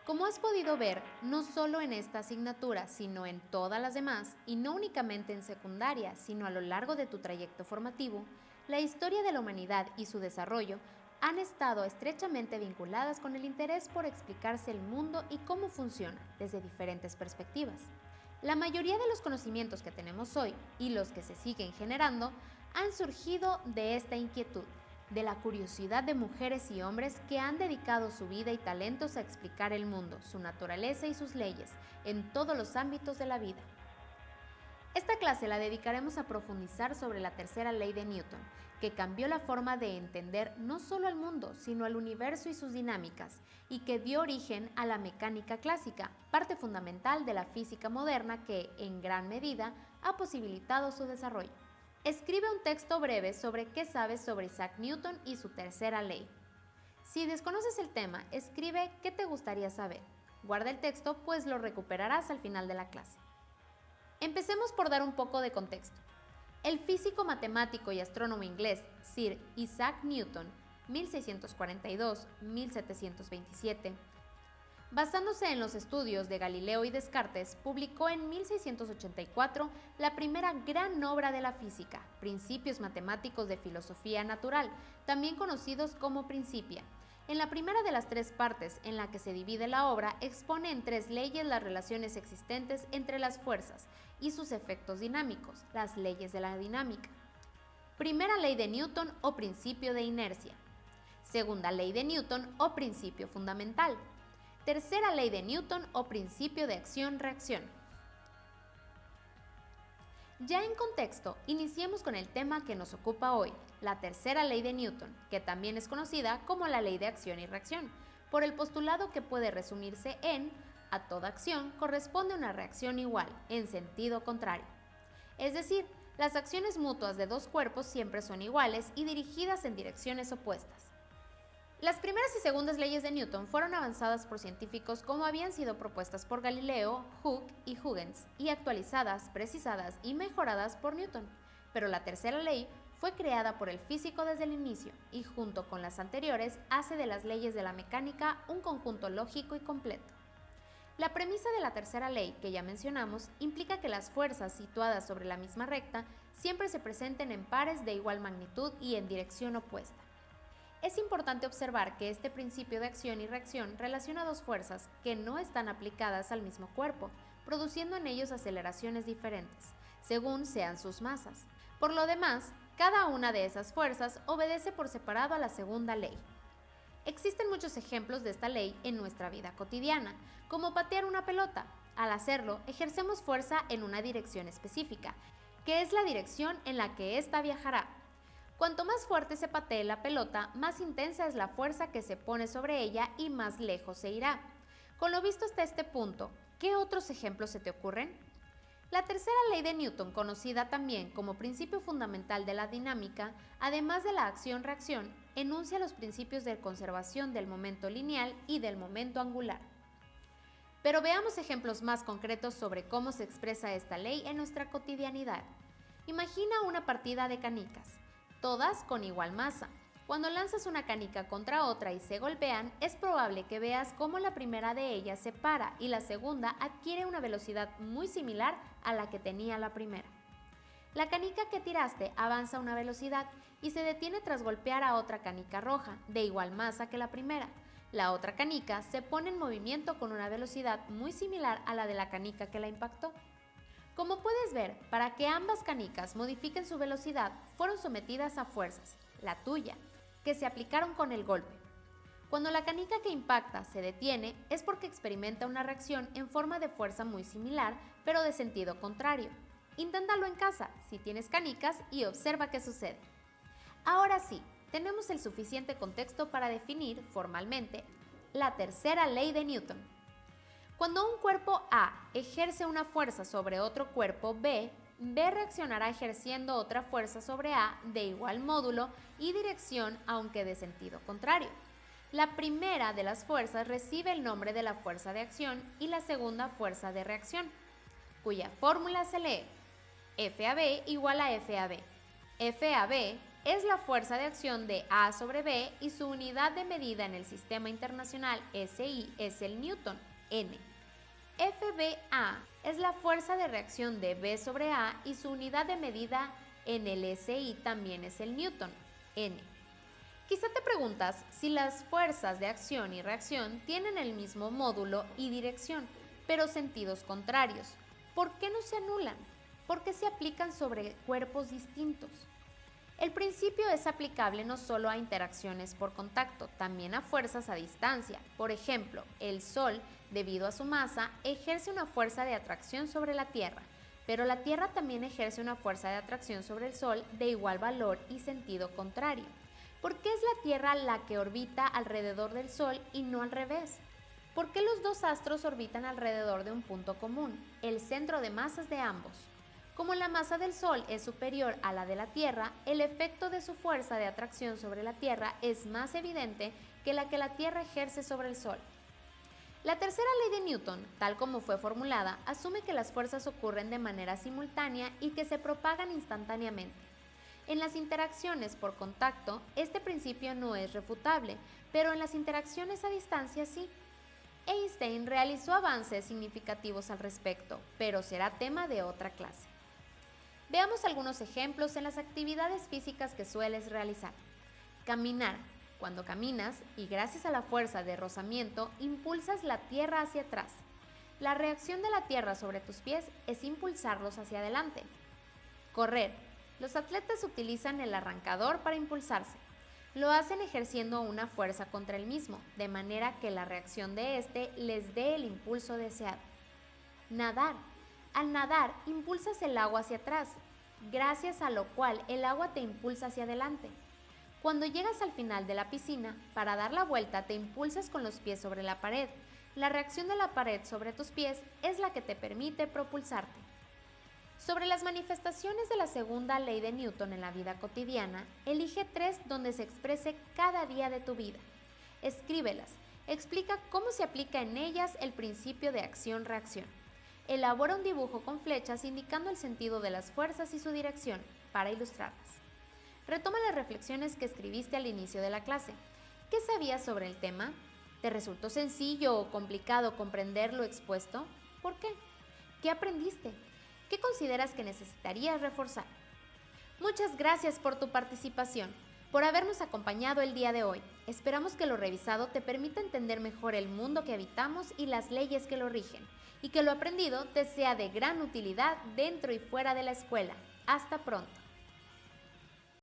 Como has podido ver, no solo en esta asignatura, sino en todas las demás, y no únicamente en secundaria, sino a lo largo de tu trayecto formativo, la historia de la humanidad y su desarrollo han estado estrechamente vinculadas con el interés por explicarse el mundo y cómo funciona desde diferentes perspectivas. La mayoría de los conocimientos que tenemos hoy y los que se siguen generando han surgido de esta inquietud, de la curiosidad de mujeres y hombres que han dedicado su vida y talentos a explicar el mundo, su naturaleza y sus leyes, en todos los ámbitos de la vida. Esta clase la dedicaremos a profundizar sobre la tercera ley de Newton, que cambió la forma de entender no solo al mundo, sino al universo y sus dinámicas, y que dio origen a la mecánica clásica, parte fundamental de la física moderna que, en gran medida, ha posibilitado su desarrollo. Escribe un texto breve sobre qué sabes sobre Isaac Newton y su tercera ley. Si desconoces el tema, escribe qué te gustaría saber. Guarda el texto, pues lo recuperarás al final de la clase. Empecemos por dar un poco de contexto. El físico, matemático y astrónomo inglés Sir Isaac Newton, 1642-1727, basándose en los estudios de Galileo y Descartes, publicó en 1684 la primera gran obra de la física, Principios Matemáticos de Filosofía Natural, también conocidos como Principia. En la primera de las tres partes en la que se divide la obra, expone en tres leyes las relaciones existentes entre las fuerzas y sus efectos dinámicos, las leyes de la dinámica. Primera ley de Newton o principio de inercia. Segunda ley de Newton o principio fundamental. Tercera ley de Newton o principio de acción-reacción. Ya en contexto, iniciemos con el tema que nos ocupa hoy, la tercera ley de Newton, que también es conocida como la ley de acción y reacción, por el postulado que puede resumirse en: a toda acción corresponde una reacción igual, en sentido contrario. Es decir, las acciones mutuas de dos cuerpos siempre son iguales y dirigidas en direcciones opuestas. Las primeras y segundas leyes de Newton fueron avanzadas por científicos como habían sido propuestas por Galileo, Hooke y Huygens, y actualizadas, precisadas y mejoradas por Newton. Pero la tercera ley fue creada por el físico desde el inicio y, junto con las anteriores, hace de las leyes de la mecánica un conjunto lógico y completo. La premisa de la tercera ley, que ya mencionamos, implica que las fuerzas situadas sobre la misma recta siempre se presenten en pares de igual magnitud y en dirección opuesta. Es importante observar que este principio de acción y reacción relaciona dos fuerzas que no están aplicadas al mismo cuerpo, produciendo en ellos aceleraciones diferentes, según sean sus masas. Por lo demás, cada una de esas fuerzas obedece por separado a la segunda ley. Existen muchos ejemplos de esta ley en nuestra vida cotidiana, como patear una pelota. Al hacerlo, ejercemos fuerza en una dirección específica, que es la dirección en la que ésta viajará. Cuanto más fuerte se patee la pelota, más intensa es la fuerza que se pone sobre ella y más lejos se irá. Con lo visto hasta este punto, ¿qué otros ejemplos se te ocurren? La tercera ley de Newton, conocida también como principio fundamental de la dinámica, además de la acción-reacción, enuncia los principios de conservación del momento lineal y del momento angular. Pero veamos ejemplos más concretos sobre cómo se expresa esta ley en nuestra cotidianidad. Imagina una partida de canicas, todas con igual masa. Cuando lanzas una canica contra otra y se golpean, es probable que veas cómo la primera de ellas se para y la segunda adquiere una velocidad muy similar a la que tenía la primera. La canica que tiraste avanza a una velocidad y se detiene tras golpear a otra canica roja, de igual masa que la primera. La otra canica se pone en movimiento con una velocidad muy similar a la de la canica que la impactó. Como puedes ver, para que ambas canicas modifiquen su velocidad, fueron sometidas a fuerzas, la tuya, que se aplicaron con el golpe. Cuando la canica que impacta se detiene, es porque experimenta una reacción en forma de fuerza muy similar, pero de sentido contrario. Inténtalo en casa, si tienes canicas, y observa qué sucede. Ahora sí, tenemos el suficiente contexto para definir, formalmente, la tercera ley de Newton. Cuando un cuerpo A ejerce una fuerza sobre otro cuerpo B, B reaccionará ejerciendo otra fuerza sobre A de igual módulo y dirección, aunque de sentido contrario. La primera de las fuerzas recibe el nombre de la fuerza de acción y la segunda fuerza de reacción, cuya fórmula se lee FAB igual a FAB. FAB es la fuerza de acción de A sobre B y su unidad de medida en el sistema internacional SI es el newton, N. FBA es la fuerza de reacción de B sobre A y su unidad de medida en el SI también es el newton, N. Quizá te preguntas si las fuerzas de acción y reacción tienen el mismo módulo y dirección, pero sentidos contrarios. ¿Por qué no se anulan? ¿Por qué se aplican sobre cuerpos distintos? El principio es aplicable no solo a interacciones por contacto, también a fuerzas a distancia. Por ejemplo, el Sol, debido a su masa, ejerce una fuerza de atracción sobre la Tierra, pero la Tierra también ejerce una fuerza de atracción sobre el Sol de igual valor y sentido contrario. ¿Por qué es la Tierra la que orbita alrededor del Sol y no al revés? ¿Por qué los dos astros orbitan alrededor de un punto común, el centro de masas de ambos? Como la masa del Sol es superior a la de la Tierra, el efecto de su fuerza de atracción sobre la Tierra es más evidente que la Tierra ejerce sobre el Sol. La tercera ley de Newton, tal como fue formulada, asume que las fuerzas ocurren de manera simultánea y que se propagan instantáneamente. En las interacciones por contacto, este principio no es refutable, pero en las interacciones a distancia sí. Einstein realizó avances significativos al respecto, pero será tema de otra clase. Veamos algunos ejemplos en las actividades físicas que sueles realizar. Caminar. Cuando caminas y gracias a la fuerza de rozamiento impulsas la tierra hacia atrás. La reacción de la tierra sobre tus pies es impulsarlos hacia adelante. Correr. Los atletas utilizan el arrancador para impulsarse. Lo hacen ejerciendo una fuerza contra el mismo, de manera que la reacción de este les dé el impulso deseado. Nadar. Al nadar, impulsas el agua hacia atrás, gracias a lo cual el agua te impulsa hacia adelante. Cuando llegas al final de la piscina, para dar la vuelta te impulsas con los pies sobre la pared. La reacción de la pared sobre tus pies es la que te permite propulsarte. Sobre las manifestaciones de la segunda ley de Newton en la vida cotidiana, elige 3 donde se exprese cada día de tu vida. Escríbelas. Explica cómo se aplica en ellas el principio de acción-reacción. Elabora un dibujo con flechas indicando el sentido de las fuerzas y su dirección para ilustrarlas. Retoma las reflexiones que escribiste al inicio de la clase. ¿Qué sabías sobre el tema? ¿Te resultó sencillo o complicado comprender lo expuesto? ¿Por qué? ¿Qué aprendiste? ¿Qué consideras que necesitarías reforzar? Muchas gracias por tu participación, por habernos acompañado el día de hoy. Esperamos que lo revisado te permita entender mejor el mundo que habitamos y las leyes que lo rigen, y que lo aprendido te sea de gran utilidad dentro y fuera de la escuela. Hasta pronto.